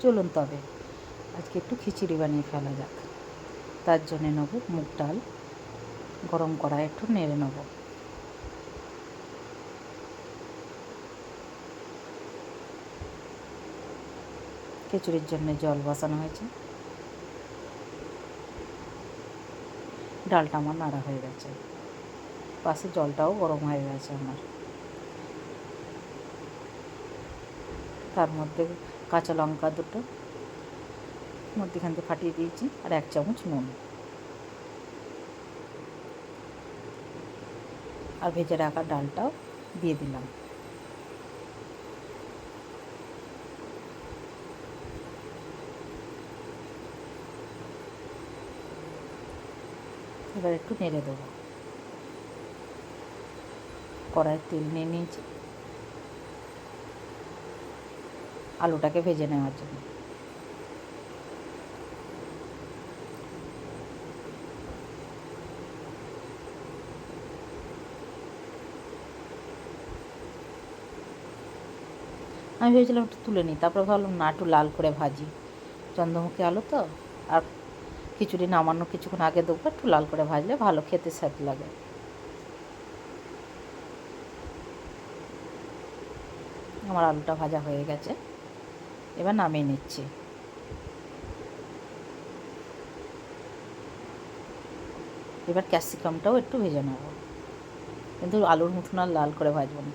চলুন তবে আজকে একটু খিচুড়ি বানিয়ে ফেলা যাক। তার জন্যে নেব মুগ ডাল, গরম কড়াই একটু নেড়ে নেব। খিচুড়ির জন্য জল বসানো হয়েছে, ডালটা আমার নাড়া হয়ে গেছে, পাশে জলটাও গরম হয়ে গেছে আমার। তার মধ্যে কাঁচা লঙ্কা দুটো মধ্যেখান থেকে ফাটিয়ে দিয়েছি, আর 1 চামচ নুন, আর ভেজে রাখা ডালটাও দিয়ে দিলাম। এবার একটু নেড়ে দেবো। কড়াইয়ে তেল নিয়ে নিয়েছি আলুটাকে ভেজে নেওয়ার জন্য। আমি ভেবেছিলাম একটু তুলে নিই, তারপরে ভাবলাম না, একটু লাল করে ভাজি, চন্দ্রমুখী আলু তো, আর খিচুড়ি নামানো কিছুক্ষণ আগে দেবো, একটু লাল করে ভাজলে ভালো খেতে স্বাদ লাগে। আমার আলুটা ভাজা হয়ে গেছে, এবার নামিয়ে নিচ্ছি। এবার ক্যাপসিকামটাও একটু ভেজে নেব, কিন্তু আলুর মতন আর লাল করে ভাজবো না,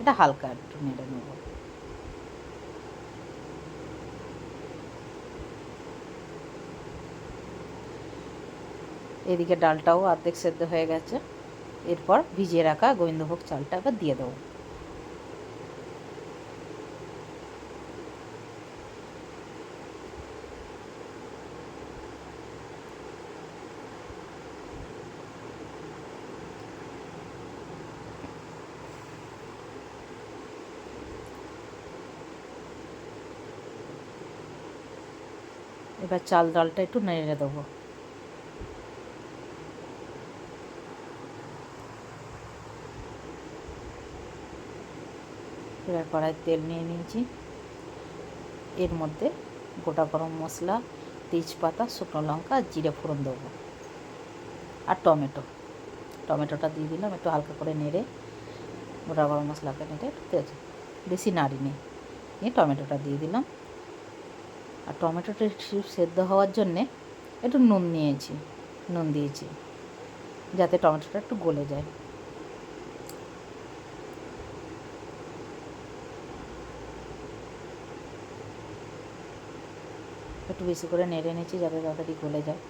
এটা হালকা একটু নেড়ে নেব। এদিকে ডালটাও অর্ধেক সেদ্ধ হয়ে গেছে, এরপর ভিজিয়ে রাখা গোবিন্দভোগ চালটা এবার দিয়ে দেবো। এবার চাল ডালটা একটু নেড়ে দেবো। এবার কড়াইয়ে তেল নিয়ে নিয়েছি, এর মধ্যে গোটা গরম মশলা, তেজপাতা, শুকনো লঙ্কা আর জিরে ফোড়ন দেবো, আর টমেটোটা দিয়ে দিলাম। একটু হালকা করে নেড়ে গোটা গরম মশলাকে নেড়ে বেশি নাড়িনি, নিয়ে টমেটোটা দিয়ে দিলাম। আর টমেটোটা একটু সেদ্ধ হওয়ার জন্যে একটু নুন দিয়েছি যাতে টমেটোটা একটু গলে যায়। একটু বেশি করে নেড়ে নিয়েছি যাতে তাড়াতাড়ি গলে যায়।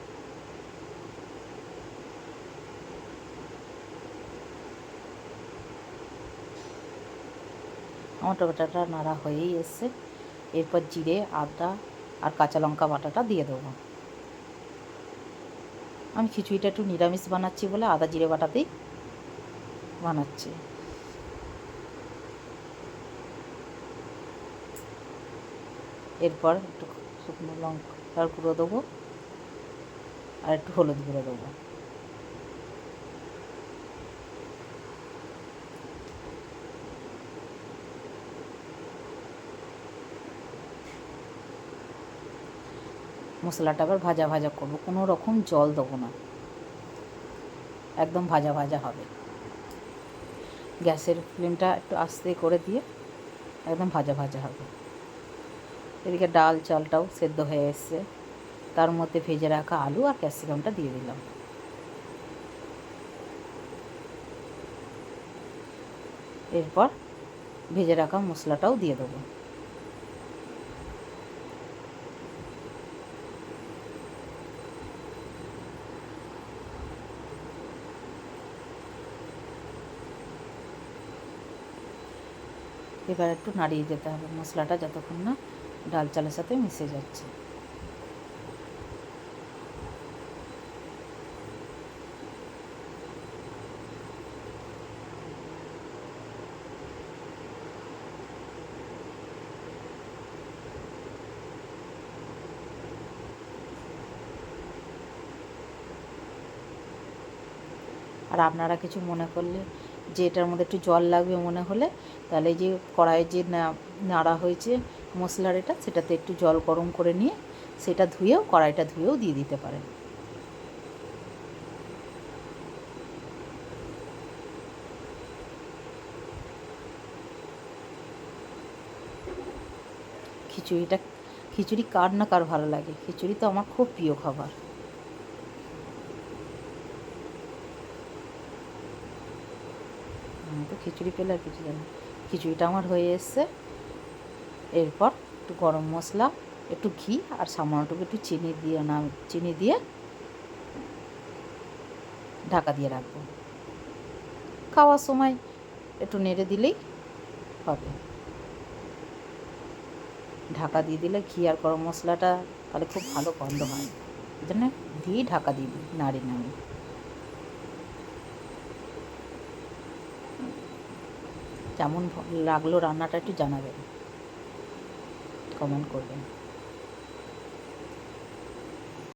আমার টমেটোটা নাড়া হয়েই এসছে, এরপর জিরে, আদা আর কাঁচা লঙ্কা বাটাটা দিয়ে দেবো। আমি খিচুড়িটা একটু নিরামিষ বানাচ্ছি বলে আদা জিরে বাটাতেই বানাচ্ছি। এরপর একটু শুকনো লঙ্কার গুঁড়ো দেবো, আর একটু হলুদ গুঁড়ো দেবো। মশলাটা আবার ভাজা ভাজা করবো, কোনো রকম জল দেবো না, একদম ভাজা ভাজা হবে। গ্যাসের ফ্লেমটা একটু আস্তে করে দিয়ে একদম ভাজা ভাজা হবে। এদিকে ডাল চালটাও সেদ্ধ হয়ে এসছে, তার মধ্যে ভেজে রাখা আলু আর ক্যাপসিকামটা দিয়ে দিলাম। এরপর ভেজে রাখা মশলাটাও দিয়ে দেবো। এবার একটু নাড়িয়ে যেতে হবে মশলাটা যতক্ষণ না ডাল চালের সাথে মিশে যাচ্ছে। আর আপনারা কিছু মনে করলে যে এটার মধ্যে একটু জল লাগবে মনে হলে, তাহলে এই যে কড়াইয়ে যে নাড়া হয়েছে মশলার এটা, সেটাতে একটু জল গরম করে নিয়ে সেটা ধুয়েও, কড়াইটা ধুয়েও দিয়ে দিতে পারেন। খিচুড়ি কার না কার ভালো লাগে, খিচুড়ি তো আমার খুব প্রিয় খাবার। আমি তো খিচুড়ি পেলে আর কিছু জানি। খিচুড়িটা আমার হয়ে এসছে। এরপর একটু গরম মশলা, একটু ঘি আর সামান্যটুকু একটু চিনি দিয়ে ঢাকা দিয়ে রাখবো। খাওয়ার সময় একটু নেড়ে দিলেই হবে। ঢাকা দিয়ে দিলে ঘি আর গরম মশলাটা তাহলে খুব ভালো গন্ধ হয়, এই জন্য দিয়ে ঢাকা দিয়ে দিই, নাড়ি। কেমন লাগলো রান্নাটা একটু জানাবেন, কমেন্ট করবেন।